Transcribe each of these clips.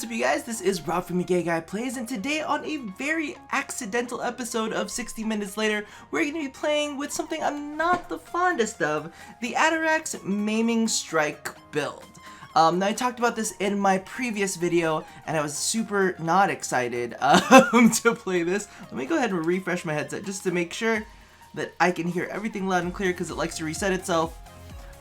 up, you guys? This is Rob from Gay Guy Plays, and today on a very accidental episode of 60 Minutes Later, we're going to be playing with something I'm not the fondest of, the Atterax Maiming Strike build. Now I talked about this in my previous video, and I was super not excited to play this. Let me go ahead and refresh my headset just to make sure that I can hear everything loud and clear, because it likes to reset itself.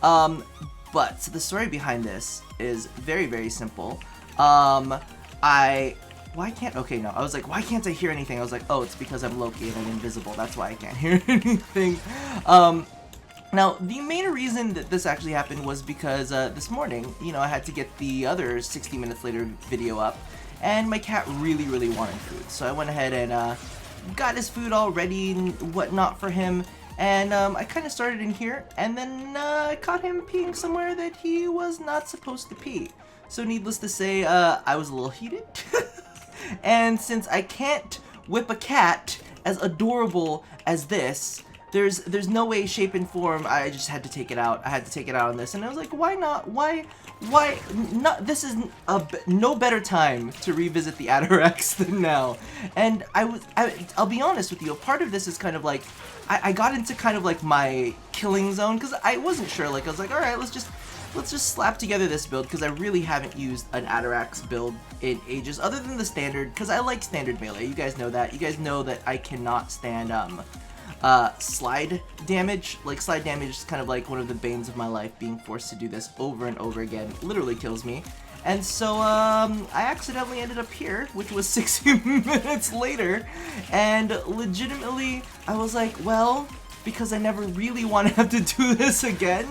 But the story behind this is very, very simple. I was like, why can't I hear anything? I was like, oh, it's because I'm Loki and I'm invisible. That's why I can't hear anything. Now, the main reason that this actually happened was because, this morning, I had to get the other 60 Minutes Later video up, and my cat really, really wanted food. So I went ahead and, got his food all ready and whatnot for him. And I kind of started in here, and then I caught him peeing somewhere that he was not supposed to pee. So needless to say, I was a little heated. And since I can't whip a cat as adorable as this, there's no way, shape, and form. I just had to take it out. I had to take it out on this, and I was like, why not? Why not? This is no better time to revisit the Atterax than now. And I'll be honest with you. A part of this is kind of like I got into kind of like my killing zone, because I wasn't sure. Like, I was like, all right, let's just slap together this build, because I really haven't used an Atterax build in ages, other than the standard, because I like standard melee. You guys know that. You guys know that I cannot stand slide damage. Like, slide damage is kind of like one of the banes of my life. Being forced to do this over and over again literally kills me. And so, I accidentally ended up here, which was 60 minutes later, and legitimately, I was like, well, because I never really want to have to do this again,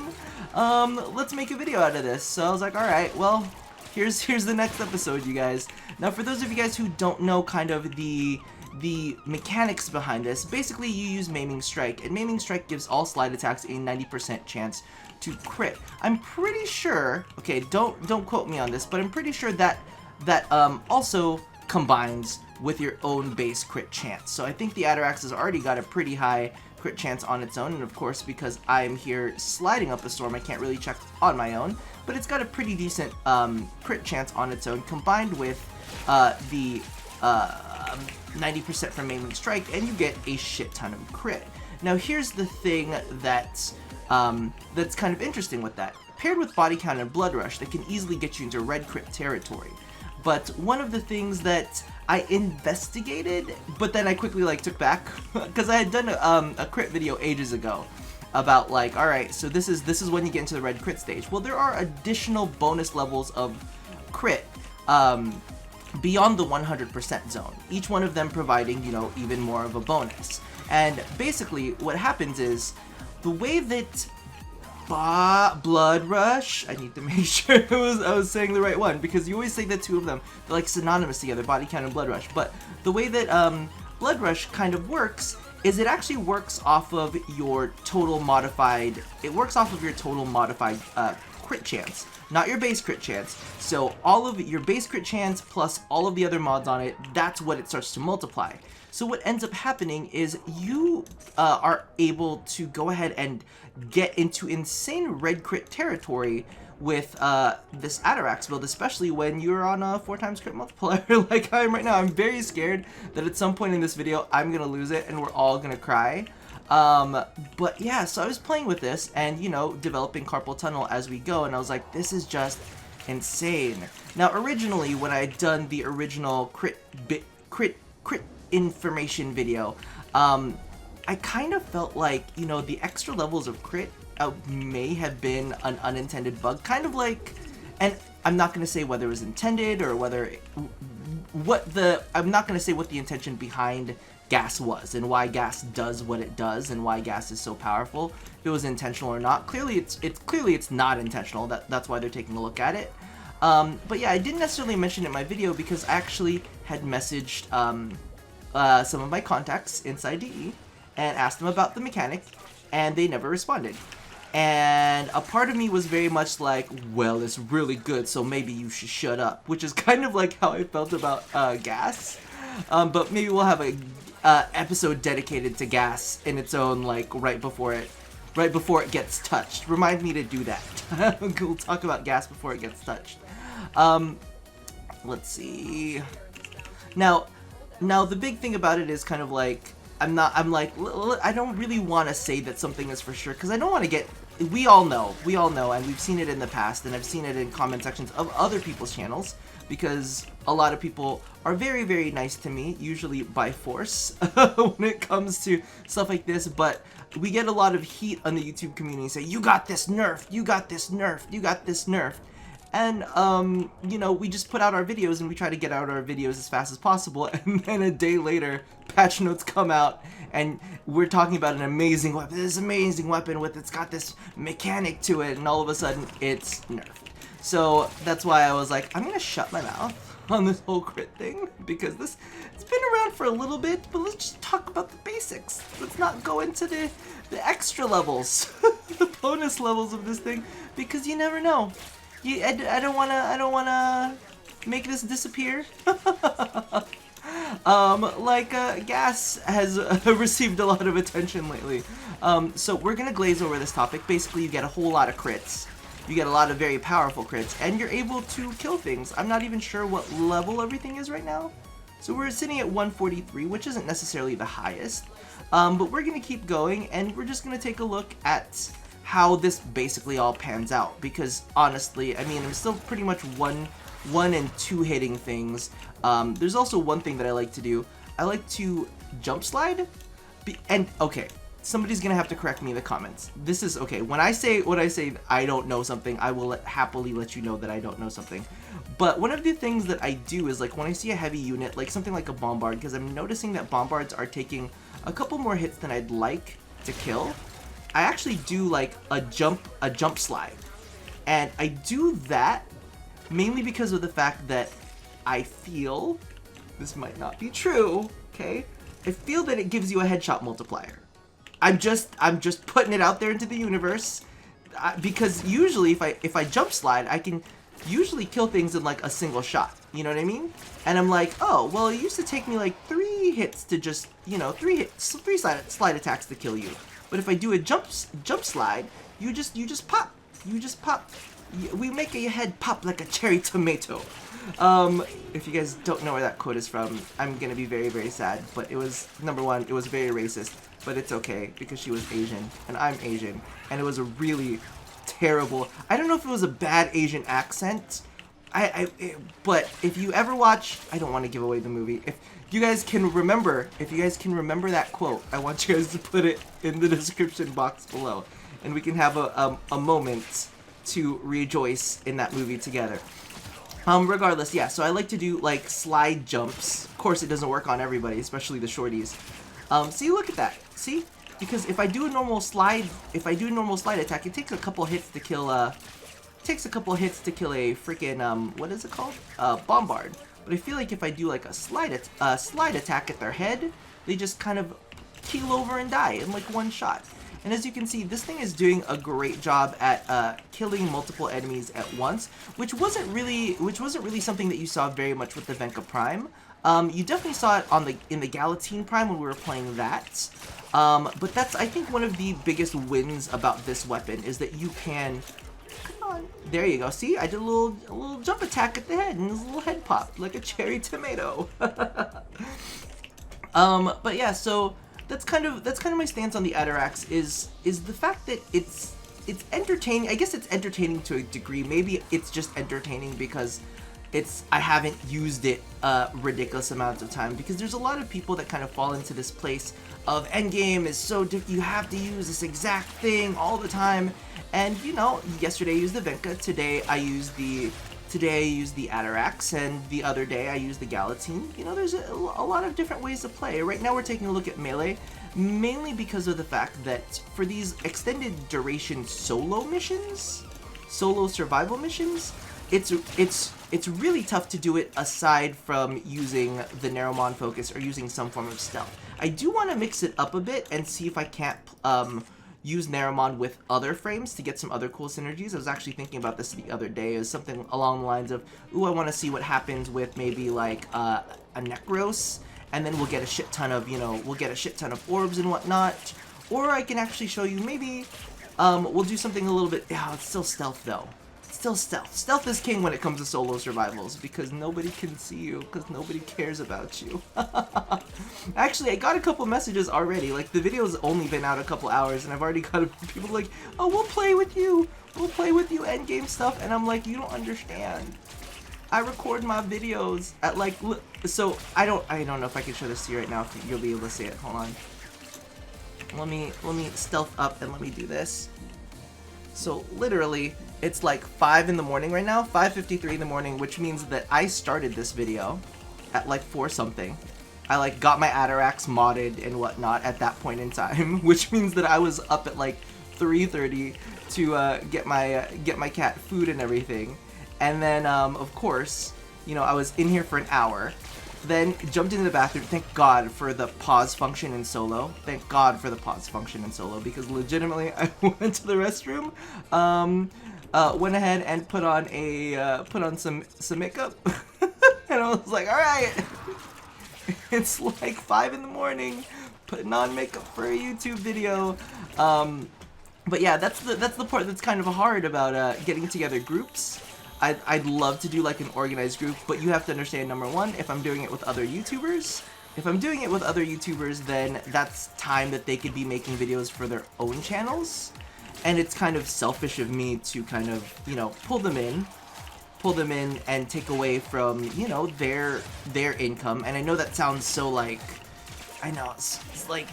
let's make a video out of this. So I was like, alright, well, here's the next episode, you guys. Now, for those of you guys who don't know kind of the mechanics behind this, basically you use Maiming Strike, and Maiming Strike gives all slide attacks a 90% chance to crit. I'm pretty sure, okay, don't quote me on this, but I'm pretty sure that also combines with your own base crit chance. So I think the Atterax has already got a pretty high crit chance on its own, and of course, because I'm here sliding up a storm, I can't really check on my own, but it's got a pretty decent crit chance on its own, combined with the 90% from Maiming Strike, and you get a shit ton of crit. Now, here's the thing that's kind of interesting with that. Paired with Body Count and Blood Rush, that can easily get you into red crit territory. But one of the things that I investigated, but then I quickly took back, because I had done a crit video ages ago about like, all right, so this is when you get into the red crit stage. Well, there are additional bonus levels of crit beyond the 100% zone, each one of them providing, even more of a bonus. And basically what happens is, the way that Blood Rush, I need to make sure I was saying the right one, because you always say the two of them, they're like synonymous together, Body Count and Blood Rush. But the way that Blood Rush kind of works is it actually works off of your total modified, crit chance, not your base crit chance. So all of your base crit chance plus all of the other mods on it, that's what it starts to multiply. So what ends up happening is you are able to go ahead and get into insane red crit territory with this Atterax build, especially when you're on a 4x crit multiplier like I am right now. I'm very scared that at some point in this video I'm gonna lose it and we're all gonna cry. But yeah, so I was playing with this and, developing Carpal tunnel as we go, and I was like, this is just insane. Now, originally, when I had done the original crit information video, I kind of felt like, the extra levels of crit may have been an unintended bug, kind of like, and I'm not going to say whether it was intended or I'm not going to say what the intention behind gas was and why gas does what it does and why gas is so powerful, if it was intentional or not. Clearly it's not intentional. That's why they're taking a look at it. But yeah, I didn't necessarily mention it in my video because I actually had messaged some of my contacts inside DE and asked them about the mechanic, and they never responded. And a part of me was very much like, well, it's really good, so maybe you should shut up, which is kind of like how I felt about gas. But maybe we'll have a episode dedicated to gas in its own, like, right before it gets touched. Remind me to do that. We'll talk about gas before it gets touched. let's see. Now the big thing about it is kind of like, I'm like, I don't really want to say that something is for sure, because I don't want to get, we all know, and we've seen it in the past, and I've seen it in comment sections of other people's channels, because a lot of people are very, very nice to me, usually by force, when it comes to stuff like this, but we get a lot of heat on the YouTube community saying, you got this nerfed, you got this nerfed, you got this nerfed. And, you know, we just put out our videos and we try to get out our videos as fast as possible, and then a day later, patch notes come out, and we're talking about an amazing weapon, this amazing weapon with, it's got this mechanic to it, and all of a sudden, it's nerfed. So, that's why I was like, I'm gonna shut my mouth on this whole crit thing, because it's been around for a little bit, but let's just talk about the basics. Let's not go into the extra levels, the bonus levels of this thing, because you never know. I don't wanna make this disappear. Gas has received a lot of attention lately. So we're gonna glaze over this topic. Basically, you get a whole lot of crits. You get a lot of very powerful crits, and you're able to kill things. I'm not even sure what level everything is right now. So we're sitting at 143, which isn't necessarily the highest. But we're gonna keep going, and we're just gonna take a look at how this basically all pans out, because honestly, I mean, I'm still pretty much one and two hitting things. There's also one thing that I like to do. I like to jump slide, and okay, somebody's gonna have to correct me in the comments. This is okay. When I say I don't know something, I will happily let you know that I don't know something. But one of the things that I do is, like, when I see a heavy unit, like something like a bombard, because I'm noticing that bombards are taking a couple more hits than I'd like to kill, I actually do like a jump slide, and I do that mainly because of the fact that I feel, this might not be true, okay? I feel that it gives you a headshot multiplier. I'm just putting it out there into the universe, because usually if I jump slide, I can usually kill things in like a single shot. You know what I mean? And I'm like, oh well, it used to take me like 3 hits to just, you know, 3 slide attacks to kill you. But if I do a jump slide, you just pop. We make your head pop like a cherry tomato. If you guys don't know where that quote is from, I'm gonna be very, very sad. But it was, number one, it was very racist. But it's okay, because she was Asian, and I'm Asian. And it was a really terrible, I don't know if it was a bad Asian accent. But if you ever watch, I don't want to give away the movie. If you guys can remember that quote, I want you guys to put it in the description box below, and we can have a moment to rejoice in that movie together. Regardless, yeah, so I like to do like slide jumps. Of course, it doesn't work on everybody, especially the shorties. See, look at that. See? Because if I do a normal slide attack, it takes a couple hits to kill a freaking what is it called? Bombard. But I feel like if I do like a slide attack at their head, they just kind of keel over and die in like one shot. And as you can see, this thing is doing a great job at killing multiple enemies at once, which wasn't really something that you saw very much with the Venka Prime. You definitely saw it in the Galatine Prime when we were playing that. But that's, I think, one of the biggest wins about this weapon is that you can. Come on, there you go. See, I did a little jump attack at the head, and this little head popped like a cherry tomato. But yeah, so that's kind of my stance on the Atterax is the fact that it's entertaining. I guess it's entertaining to a degree. Maybe it's just entertaining because I haven't used it ridiculous amounts of time, because there's a lot of people that kind of fall into this place of Endgame is so you have to use this exact thing all the time. And you know, yesterday I used the Venka, today I used the Atterax, and the other day I used the Galatine. You know, there's a lot of different ways to play. Right now we're taking a look at melee, mainly because of the fact that for these extended duration solo survival missions, it's really tough to do it aside from using the Narrowmon focus or using some form of stealth. I do want to mix it up a bit and see if I can't use Narrowmon with other frames to get some other cool synergies. I was actually thinking about this the other day as something along the lines of, ooh, I want to see what happens with maybe like a Necros, and then we'll get a shit ton of, orbs and whatnot. Or I can actually show you maybe we'll do something a little bit, it's still stealth though. still stealth. Stealth is king when it comes to solo survivals because nobody can see you, because nobody cares about you. Actually, I got a couple messages already. Like, the video's only been out a couple hours, and I've already got people like, oh, we'll play with you. We'll play with you endgame stuff. And I'm like, you don't understand. I record my videos at like, so I don't know if I can show this to you right now, if you'll be able to see it. Hold on. Let me stealth up and let me do this. So literally, it's like 5 in the morning right now, 5:53 in the morning, which means that I started this video at like 4 something. I like got my Atterax modded and whatnot at that point in time, which means that I was up at like 3:30 to get my cat food and everything. And then, of course, you know, I was in here for an hour, then jumped into the bathroom. Thank God for the pause function in solo. Thank God for the pause function in solo, because legitimately I went to the restroom, went ahead and put on some makeup, and I was like, all right, it's like 5 in the morning, putting on makeup for a YouTube video. But yeah, that's the part that's kind of hard about getting together groups. I'd love to do like an organized group, but you have to understand, number one, if I'm doing it with other YouTubers, then that's time that they could be making videos for their own channels, and it's kind of selfish of me to kind of, you know, pull them in and take away from, you know, their income. And I know that sounds so like, I know it's like,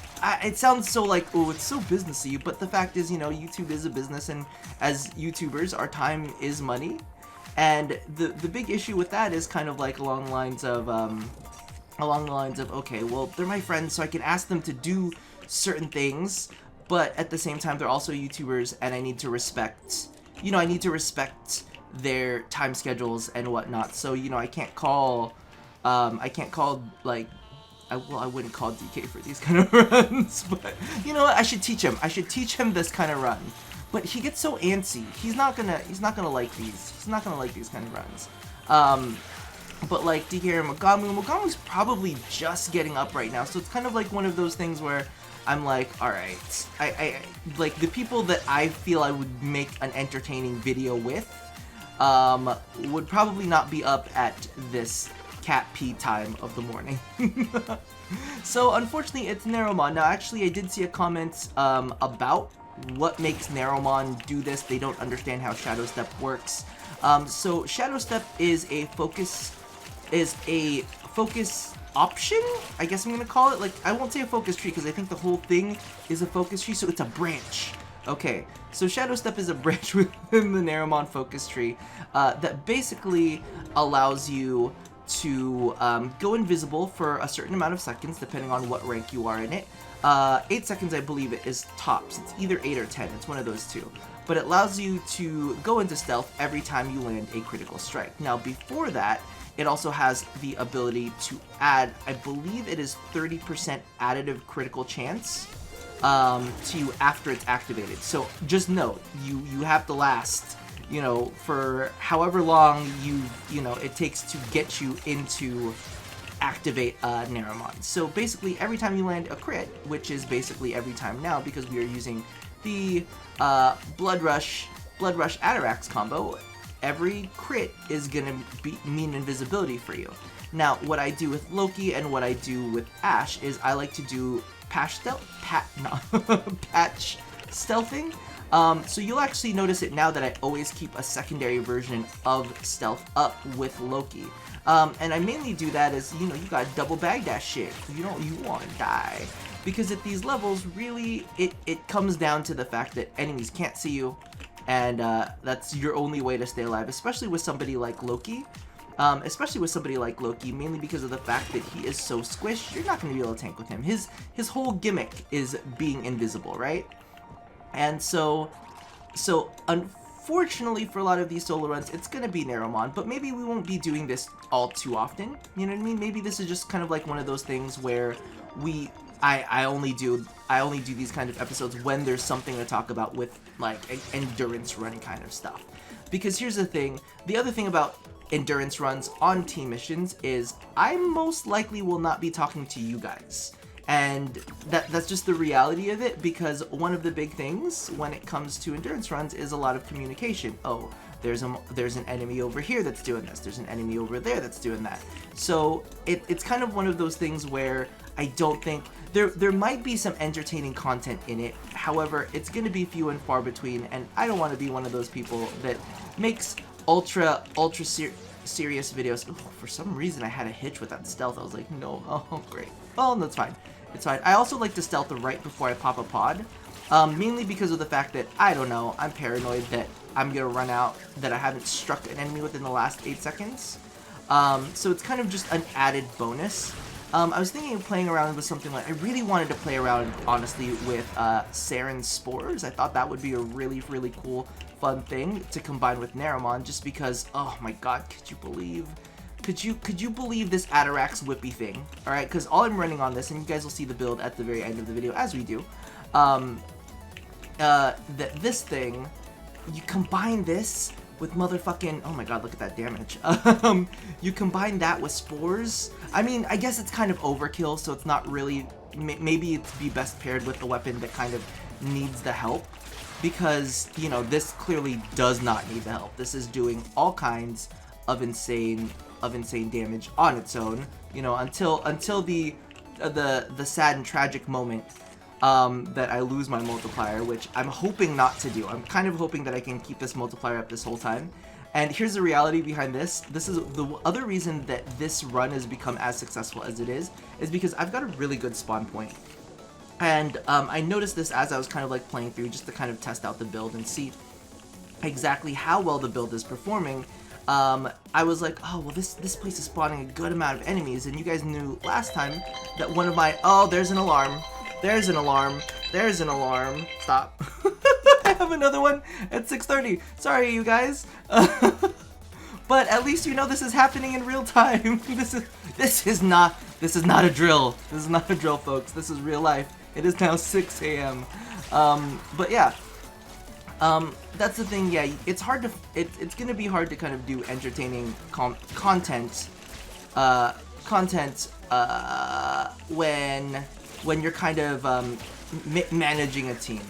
it sounds so like, oh, it's so businessy, but the fact is, you know, YouTube is a business, and as YouTubers, our time is money. And the big issue with that is kind of like along the lines of, okay, well, they're my friends, so I can ask them to do certain things, but at the same time, they're also YouTubers, and I need to respect, you know, their time schedules and whatnot. So, you know, I can't call like, I wouldn't call DK for these kind of runs, but you know what? I should teach him this kind of run. But he gets so antsy. He's not gonna like these. He's not gonna like these kind of runs. But like DK and Magamu's probably just getting up right now, so it's kind of like one of those things where I'm like, all right, I like the people that I feel I would make an entertaining video with, would probably not be up at this cat pee time of the morning. So unfortunately, it's Narrowmon. Now, actually, I did see a comment about what makes Narrowmon do this. They don't understand how Shadowstep works. So Shadowstep is a focus option, I guess I'm gonna call it. Like, I won't say a focus tree because I think the whole thing is a focus tree, so it's a branch. Okay, so Shadowstep is a branch within the Narrowmon focus tree that basically allows you to go invisible for a certain amount of seconds, depending on what rank you are in it. 8 seconds, I believe it is tops. It's either 8 or 10. It's one of those two. But it allows you to go into stealth every time you land a critical strike. Now, before that, it also has the ability to add, I believe it is 30% additive critical chance to you after it's activated. So just note, you have to last, you know, for however long you know it takes to get you into activate Narrowmon. So basically, every time you land a crit, which is basically every time now because we are using the Blood Rush Atterax combo, every crit is gonna mean invisibility for you. Now, what I do with Loki and what I do with Ashe is I like to do patch stealthing. So you'll actually notice it now that I always keep a secondary version of stealth up with Loki. And I mainly do that as, you know, you gotta double bag that shit. You wanna die. Because at these levels, really, it comes down to the fact that enemies can't see you, and that's your only way to stay alive, especially with somebody like Loki. Mainly because of the fact that he is so squished, you're not gonna be able to tank with him. His whole gimmick is being invisible, right? And so unfortunately for a lot of these solo runs, it's gonna be Narrowmon, but maybe we won't be doing this all too often. You know what I mean? Maybe this is just kind of like one of those things where I only do these kind of episodes when there's something to talk about with like endurance run kind of stuff. Because here's the thing, the other thing about endurance runs on team missions is I most likely will not be talking to you guys. And that's just the reality of it, because one of the big things when it comes to endurance runs is a lot of communication. Oh, there's an enemy over here that's doing this. There's an enemy over there that's doing that. So it's kind of one of those things where I don't think there might be some entertaining content in it. However, it's going to be few and far between, and I don't want to be one of those people that makes ultra serious videos. Ooh, for some reason I had a hitch with that stealth. I was like, no, oh great. Oh, that's fine. It's fine. I also like to stealth right before I pop a pod, mainly because of the fact that, I don't know, I'm paranoid that I'm gonna run out, that I haven't struck an enemy within the last 8 seconds. So it's kind of just an added bonus. I was thinking of playing around with something like, I really wanted to play around, honestly, with Sarin Spores. I thought that would be a really, really cool, fun thing to combine with Naramon, just because, oh my god, could you believe this Atterax whippy thing? Alright, because all I'm running on this, and you guys will see the build at the very end of the video, as we do, this thing, you combine this with motherfucking, oh my god, look at that damage. You combine that with spores. I mean, I guess it's kind of overkill, so it's not really, maybe it'd be best paired with the weapon that kind of needs the help, because, you know, this clearly does not need the help. This is doing all kinds of insane damage on its own, you know, until the sad and tragic moment that I lose my multiplier, which I'm hoping not to do. I'm kind of hoping that I can keep this multiplier up this whole time. And here's the reality behind this. This is the other reason that this run has become as successful as it is because I've got a really good spawn point. And I noticed this as I was kind of like playing through, just to kind of test out the build and see exactly how well the build is performing. I was like, oh, well, this place is spawning a good amount of enemies, and you guys knew last time that one of my, oh, there's an alarm. There's an alarm. There's an alarm. Stop. I have another one at 6:30. Sorry, you guys. But at least you know this is happening in real time. This is not a drill. This is not a drill, folks. This is real life. It is now 6 a.m. But yeah. That's the thing. Yeah, it's hard to. It's gonna be hard to kind of do entertaining content. When you're kind of managing a team.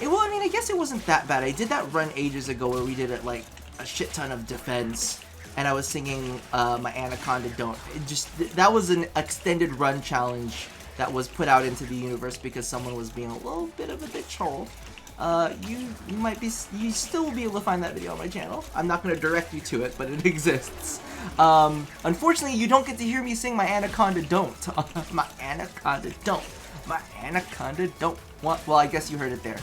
Well, I mean, I guess it wasn't that bad. I did that run ages ago where we did it like a shit ton of defense, and I was singing my Anaconda Don't. That was an extended run challenge that was put out into the universe because someone was being a little bit of a bitch hole. You still will be able to find that video on my channel. I'm not going to direct you to it, but it exists. Unfortunately, you don't get to hear me sing my Anaconda Don't. My Anaconda Don't. My Anaconda Don't. Well, I guess you heard it there.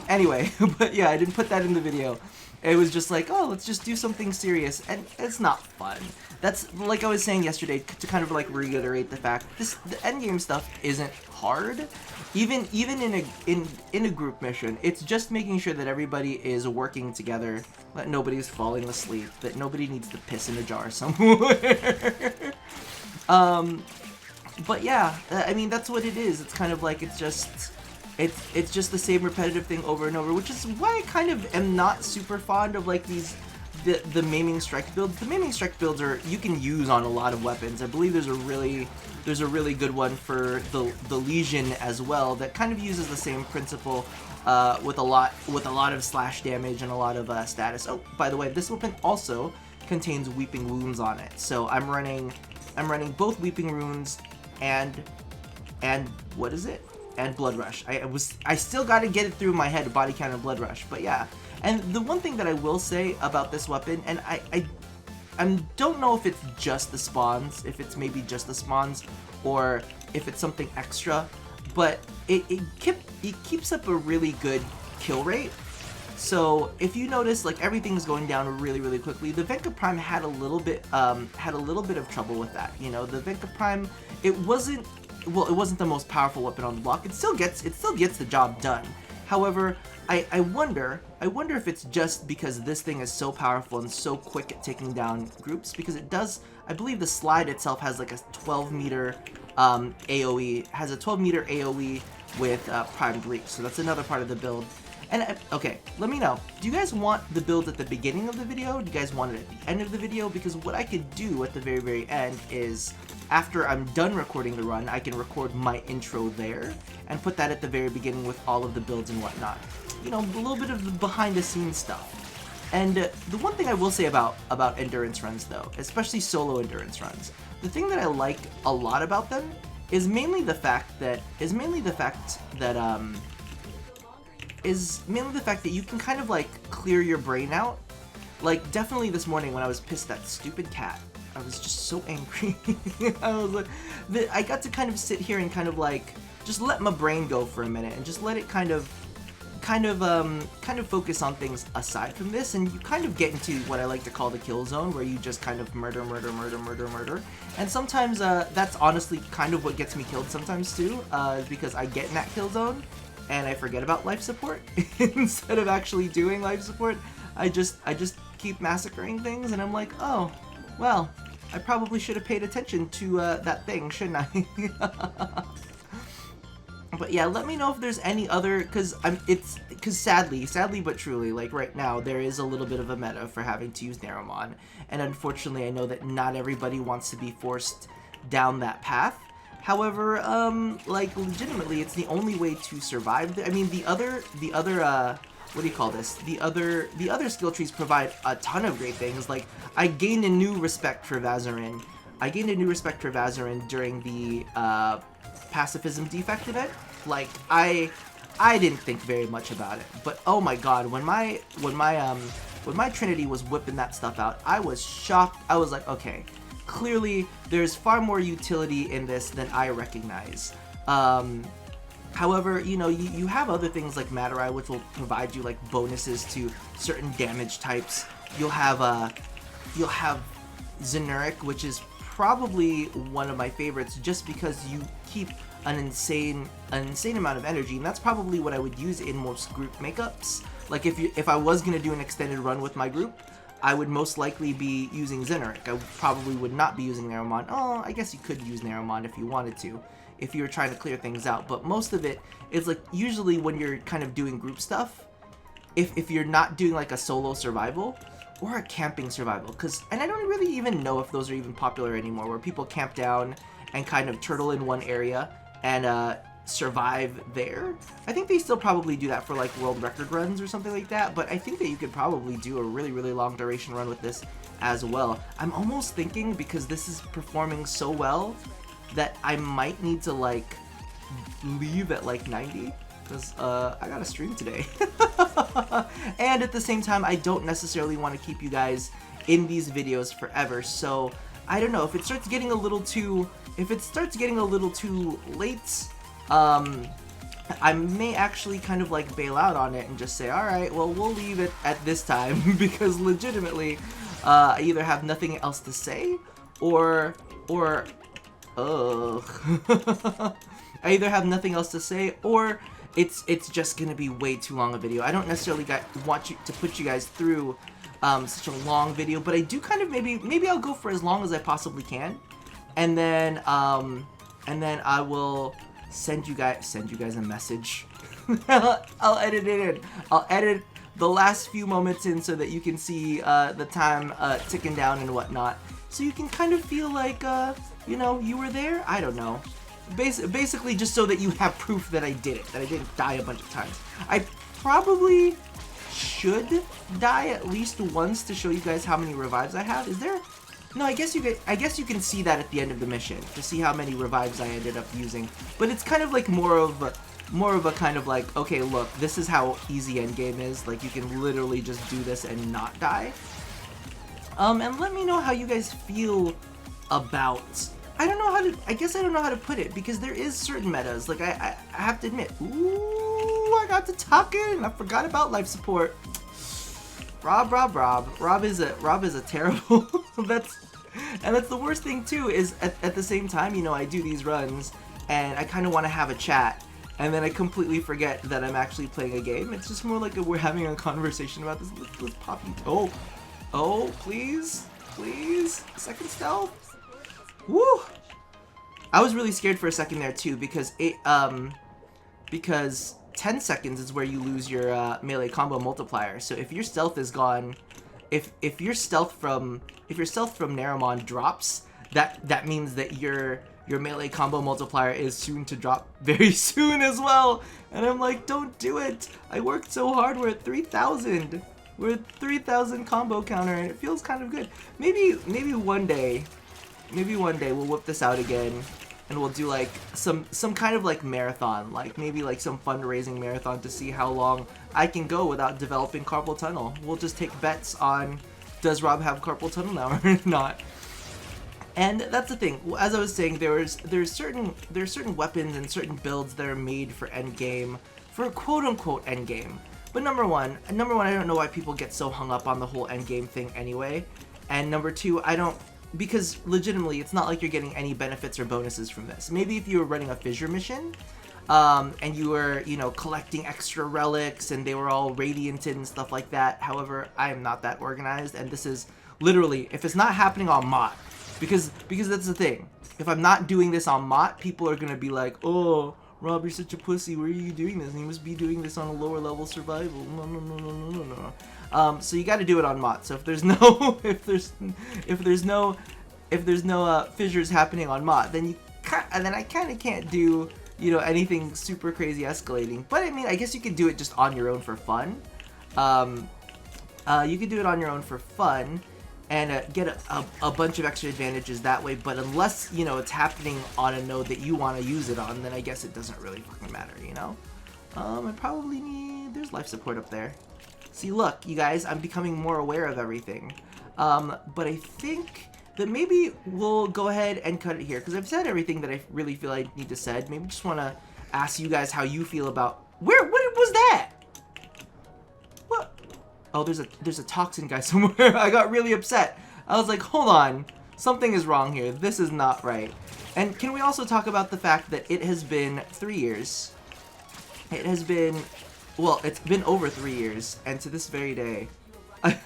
Anyway, but yeah, I didn't put that in the video. It was just like, oh, let's just do something serious, and it's not fun. That's, like I was saying yesterday, to kind of like reiterate the fact, the endgame stuff isn't hard. Even in a group mission, it's just making sure that everybody is working together, that nobody's falling asleep, that nobody needs to piss in a jar somewhere. But yeah, I mean, that's what it is. It's kind of like, it's just the same repetitive thing over and over, which is why I kind of am not super fond of like the maiming strike builds. The maiming strike builds you can use on a lot of weapons. I believe there's a really good one for the Legion as well that kind of uses the same principle with a lot of slash damage and a lot of status. Oh, by the way, this weapon also contains Weeping Wounds on it. So I'm running both Weeping Runes and what is it? And Blood Rush. I still got to get it through my head, body count and Blood Rush. But yeah. And the one thing that I will say about this weapon, and I don't know if it's just the spawns, if it's maybe just the spawns, or if it's something extra, but it keeps up a really good kill rate. So if you notice, like, everything's going down really, really quickly. The Venka Prime had a little bit of trouble with that. You know, the Venka Prime, it wasn't the most powerful weapon on the block. It still gets the job done. However, I wonder if it's just because this thing is so powerful and so quick at taking down groups, because it does. I believe the slide itself has like a 12-meter AOE, with primed leak, so that's another part of the build. And okay, let me know. Do you guys want the build at the beginning of the video? Do you guys want it at the end of the video? Because what I could do at the very, very end is, after I'm done recording the run, I can record my intro there and put that at the very beginning with all of the builds and whatnot. You know, a little bit of the behind-the-scenes stuff. And the one thing I will say about endurance runs, though, especially solo endurance runs, the thing that I like a lot about them is mainly the fact that you can kind of like clear your brain out. Like, definitely this morning when I was pissed at that stupid cat, I was just so angry. I was like, I got to kind of sit here and kind of like just let my brain go for a minute and just let it kind of focus on things aside from this, and you kind of get into what I like to call the kill zone, where you just kind of murder. And sometimes that's honestly kind of what gets me killed sometimes too, because I get in that kill zone and I forget about life support. Instead of actually doing life support, I just keep massacring things, and I'm like, oh, well, I probably should have paid attention to that thing, shouldn't I? But yeah, let me know if there's any other, because sadly but truly, like right now, there is a little bit of a meta for having to use Narumon, and unfortunately I know that not everybody wants to be forced down that path. However, like legitimately, it's the only way to survive. I mean, the other what do you call this? The other skill trees provide a ton of great things. Like, I gained a new respect for Vazarin. During the pacifism defect event. Like, I didn't think very much about it, but oh my god, when my Trinity was whipping that stuff out, I was shocked. I was like, okay, clearly there's far more utility in this than I recognize. However, you know, you have other things like Matterai, which will provide you like bonuses to certain damage types. You'll have Zenuric, which is probably one of my favorites, just because you keep an insane amount of energy, and that's probably what I would use in most group makeups. Like, if I was gonna do an extended run with my group, I would most likely be using Zenuric. I probably would not be using Narumon. Oh, I guess you could use Narumon if you wanted to, if you were trying to clear things out, but most of it is like, usually when you're kind of doing group stuff, if you're not doing like a solo survival or a camping survival, and I don't really even know if those are even popular anymore, where people camp down and kind of turtle in one area and survive there. I think they still probably do that for like world record runs or something like that, but I think that you could probably do a really, really long duration run with this as well. I'm almost thinking, because this is performing so well, that I might need to like leave at like 90, because I got a stream today. And at the same time, I don't necessarily want to keep you guys in these videos forever, so I don't know, if it starts getting a little too late, I may actually kind of like bail out on it and just say, alright, well, we'll leave it at this time, because legitimately, I either have nothing else to say, or I either have nothing else to say, or it's just gonna be way too long a video. I don't necessarily want to put you guys through such a long video, but I do kind of maybe I'll go for as long as I possibly can, and then I will send you guys a message. I'll edit it in. I'll edit the last few moments in so that you can see the time ticking down and whatnot, so you can kind of feel like you know, you were there. I don't know. Basically, just so that you have proof that I did it, that I didn't die a bunch of times. I probably should die at least once to show you guys how many revives I have. Is there? No, I guess you can see that at the end of the mission to see how many revives I ended up using. But it's kind of like more of a kind of like, okay, look, this is how easy Endgame is. Like, you can literally just do this and not die. And let me know how you guys feel about. I guess I don't know how to put it, because there is certain metas. Like, I have to admit, ooh, I got to talking. I forgot about life support. Rob is a terrible. That's the worst thing too, is at the same time, you know, I do these runs and I kind of want to have a chat, and then I completely forget that I'm actually playing a game. It's just more like we're having a conversation about this. Let's pop you. Oh, please, second stealth. Woo! I was really scared for a second there too, because 10 seconds is where you lose your melee combo multiplier. So if your stealth is gone, if your stealth from Naramon drops, that means that your melee combo multiplier is soon to drop very soon as well. And I'm like, don't do it. I worked so hard. We're at 3,000. We're at 3,000 combo counter, and it feels kind of good. Maybe one day we'll whip this out again, and we'll do like some kind of like marathon, like maybe like some fundraising marathon to see how long I can go without developing carpal tunnel. We'll just take bets on, does Rob have carpal tunnel now or not? And that's the thing. As I was saying, there's certain weapons and certain builds that are made for endgame, for quote unquote endgame. But number one, I don't know why people get so hung up on the whole endgame thing anyway. And number two, because legitimately, it's not like you're getting any benefits or bonuses from this. Maybe if you were running a fissure mission, and you were, collecting extra relics and they were all radianted and stuff like that. However, I am not that organized, and this is literally, if it's not happening on MOT, because that's the thing. If I'm not doing this on MOT, people are gonna be like, oh, Rob, you're such a pussy. Where are you doing this? And you must be doing this on a lower level survival. No. So you got to do it on MOT. So if there's no fissures happening on MOT, then I kind of can't do anything super crazy escalating. But I mean, I guess you could do it just on your own for fun. You could do it on your own for fun and get a bunch of extra advantages that way. But unless it's happening on a node that you want to use it on, then I guess it doesn't really fucking matter. I probably need, there's life support up there. See, look, you guys, I'm becoming more aware of everything. But I think that maybe we'll go ahead and cut it here, because I've said everything that I really feel I need to say. Maybe just want to ask you guys how you feel about, what was that? What? Oh, there's a toxin guy somewhere. I got really upset. I was like, hold on, something is wrong here. This is not right. And can we also talk about the fact that it has been 3 years? It has been, well, it's been over 3 years, and to this very day, I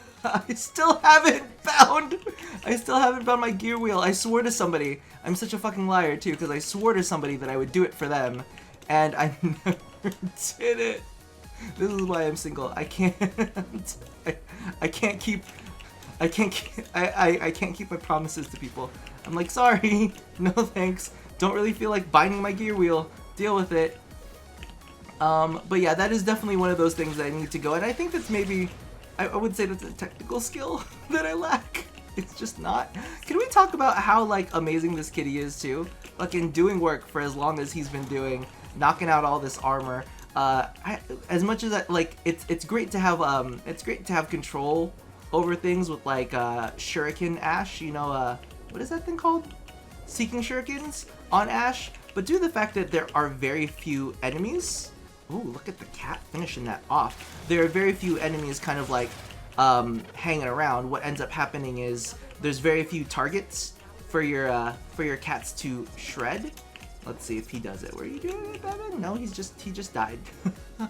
still haven't found my gear wheel. I swore to somebody, I'm such a fucking liar too, because I swore to somebody that I would do it for them, and I never did it. This is why I'm single. I can't keep my promises to people. I'm like, sorry, no thanks. Don't really feel like binding my gear wheel. Deal with it. But yeah, that is definitely one of those things that I need to go, and I think that's maybe, I would say that's a technical skill that I lack. It's just not. Can we talk about how, like, amazing this kitty is, too? Fucking doing work for as long as he's been doing, knocking out all this armor. As much as it's great to have control over things with, like, Shuriken Ash, what is that thing called? Seeking Shurikens on Ash. But due to the fact that there are very few enemies, ooh, look at the cat finishing that off. There are very few enemies kind of like hanging around. What ends up happening is there's very few targets for your cats to shred. Let's see if he does it. Were you doing it, Batman? No, he just died.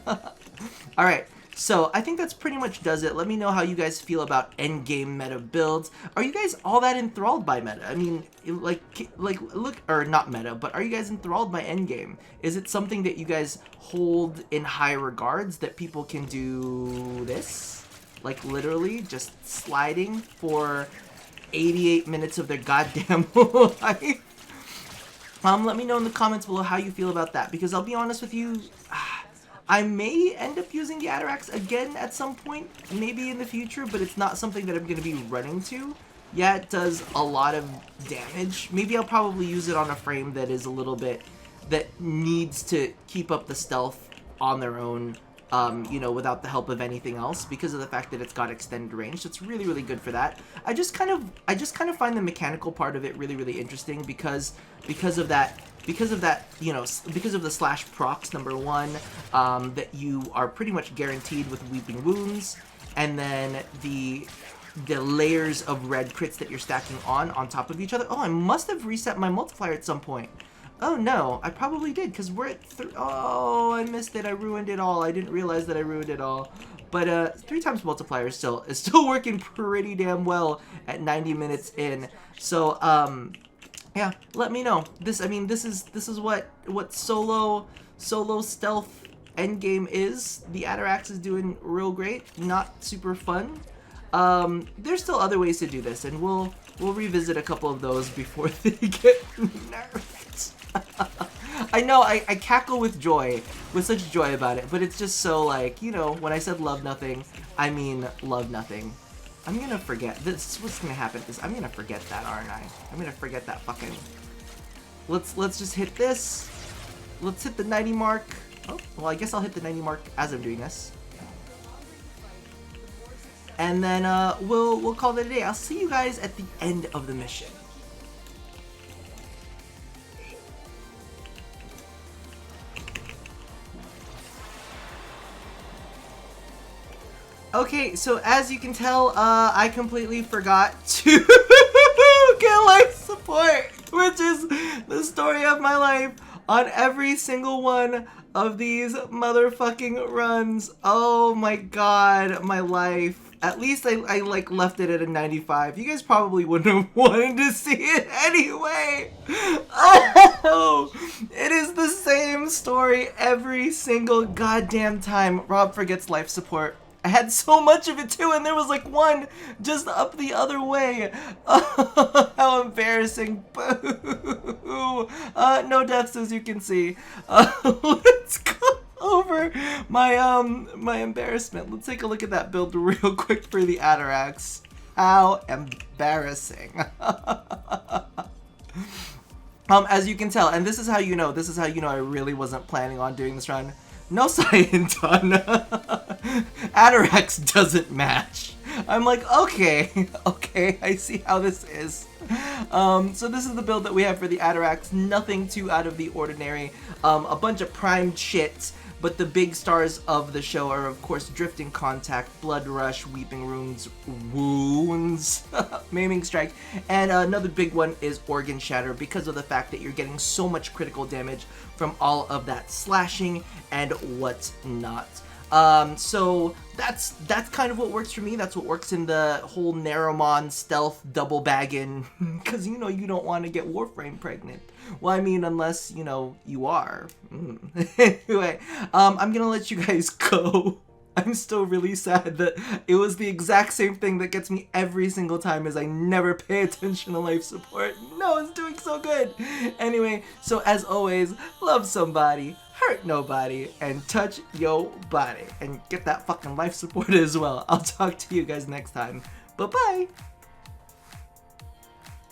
All right. So I think that's pretty much does it. Let me know how you guys feel about endgame meta builds. Are you guys all that enthralled by meta? I mean, like look, or not meta, but are you guys enthralled by endgame? Is it something that you guys hold in high regards, that people can do this? Like literally just sliding for 88 minutes of their goddamn life? Let me know in the comments below how you feel about that, because I'll be honest with you, I may end up using the Atterax again at some point, maybe in the future, but it's not something that I'm going to be running to. Yeah, it does a lot of damage. Maybe I'll probably use it on a frame that is a little bit, that needs to keep up the stealth on their own, without the help of anything else, because of the fact that it's got extended range. So it's really, really good for that. I just kind of find the mechanical part of it really, really interesting, because of that, because of the slash procs, number one, that you are pretty much guaranteed with Weeping Wounds, and then the layers of red crits that you're stacking on top of each other. Oh, I must have reset my multiplier at some point. Oh no, I probably did, because we're at oh, I missed it. I ruined it all. I didn't realize that I ruined it all. But 3 times multiplier is still working pretty damn well at 90 minutes in. So yeah, let me know. This is what solo stealth Endgame is. The Atterax is doing real great, not super fun. There's still other ways to do this, and we'll revisit a couple of those before they get nerfed. I know, I cackle with joy, with such joy about it, but it's just so like, you know, when I said love nothing, I mean love nothing. I'm gonna forget, this what's gonna happen is I'm gonna forget that, aren't I? I'm gonna forget that fucking... Let's just hit this. Let's hit the 90 mark. Oh, well, I guess I'll hit the 90 mark as I'm doing this. And then we'll call it a day. I'll see you guys at the end of the mission. Okay, so as you can tell, I completely forgot to get life support, which is the story of my life on every single one of these motherfucking runs. Oh my god, my life. At least I like left it at a 95. You guys probably wouldn't have wanted to see it anyway. Oh, it is the same story every single goddamn time Rob forgets life support. I had so much of it too, and there was like one just up the other way. Oh, how embarrassing. Boo. No deaths, as you can see. Let's go over my embarrassment. Let's take a look at that build real quick for the Atterax. How embarrassing. As you can tell, and this is how you know I really wasn't planning on doing this run. No Scienton. Atterax doesn't match. I'm like, okay, I see how this is. So this is the build that we have for the Atterax. Nothing too out of the ordinary. A bunch of primed shit, but the big stars of the show are, of course, Drifting Contact, Blood Rush, Weeping Runes, Wounds, Maiming Strike, and another big one is Organ Shatter because of the fact that you're getting so much critical damage from all of that slashing and what's not. So that's kind of what works for me. That's what works in the whole Narrowmon stealth double bagging, because you know you don't want to get Warframe pregnant. Well, I mean, unless you know you are. Anyway, I'm gonna let you guys go. I'm still really sad that it was the exact same thing that gets me every single time, as I never pay attention to life support. No, it's doing so good. Anyway, so as always, love somebody, hurt nobody, and touch yo body. And get that fucking life support as well. I'll talk to you guys next time. Bye-bye.